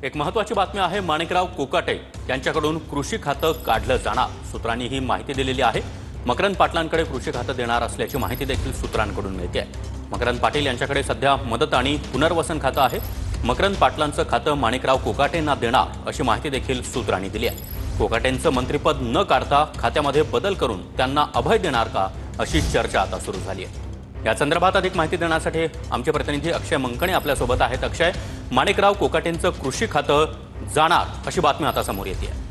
एक महत्त्वाची बातमी आहे। माणिकराव कोकाटे यांच्याकडून कृषी खातं काढलं जाणार। सूत्रांनी ही माहिती दिलेली आहे। मकरंद पाटलांकडे कृषी खातं देणार असल्याची माहिती देखील सूत्रांकडून मिळते आहे। मकरंद पाटील यांच्याकडे सध्या मदत आणि पुनर्वसन खातं आहे। मकरंद पाटलांचं खातं माणिकराव कोकाटेंना देणार अशी माहिती देखील सूत्रांनी दिली आहे। कोकाटेंचं मंत्रिपद न काढता खात्यामध्ये बदल करून त्यांना अभय देणार का, अशी चर्चा आता सुरू झाली आहे। या संदर्भात अधिक माहिती देण्यासाठी आमचे प्रतिनिधी अक्षय मंकणे आपल्यासोबत आहेत। अक्षय, माणिकराव कोकाटेंचं कृषी खातं जाणार अशी बातमी आता समोर येते आहे।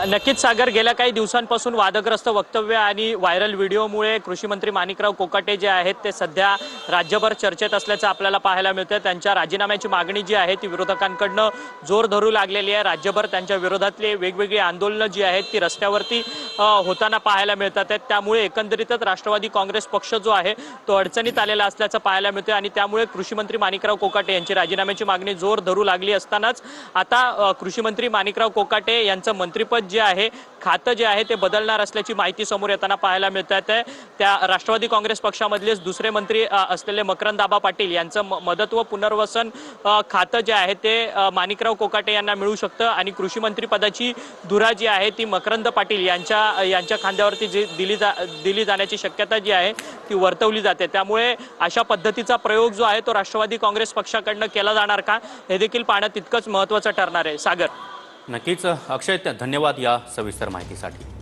नक्कीच सागर, गेल्या काही दिवसांपासून वादग्रस्त वक्तव्य आणि व्हायरल व्हिडिओमुळे कृषी मंत्री माणिकराव कोकाटे जे आहेत ते सध्या राज्यभर चर्चेत असल्याचं आपल्याला पाहायला मिळतं। त्यांच्या राजीनाम्याची मागणी जी आहे ती विरोधकांकडनं जोर धरू लागलेली आहे। राज्यभर त्यांच्या विरोधातले वेगवेगळी आंदोलनं जी आहेत ती रस्त्यावरती होताना पाहायला मिळतात आहेत। त्यामुळे एकंदरीतच राष्ट्रवादी काँग्रेस पक्ष जो आहे तो अडचणीत आलेला असल्याचं पाहायला मिळतं आणि त्यामुळे कृषी मंत्री माणिकराव कोकाटे यांची राजीनाम्याची मागणी जोर धरू लागली असतानाच आता कृषी मंत्री माणिकराव कोकाटे यांचं मंत्रिपद जे आहे, खातं जे आहे ते बदलणार असल्याची माहिती समोर येताना पाहायला मिळत आहे। त्या राष्ट्रवादी काँग्रेस पक्षामधलेच दुसरे मंत्री असलेले मकरंद पाटील यांचं मदत व पुनर्वसन खातं जे आहे ते माणिकराव कोकाटे यांना मिळू शकतं आणि कृषी मंत्री पदाची धुरा जी आहे ती मकरंद पाटील यांच्या खांद्यावरती दिली जाण्याची शक्यता जी आहे ती वर्तवली जाते। त्यामुळे अशा पद्धतीचा प्रयोग जो आहे तो राष्ट्रवादी काँग्रेस पक्षाकडनं केला जाणार का, हे देखील पाहणं तितकंच महत्त्वाचं ठरणार आहे। सागर, नक्कीच अक्षय, धन्यवाद या सविस्तर माहितीसाठी।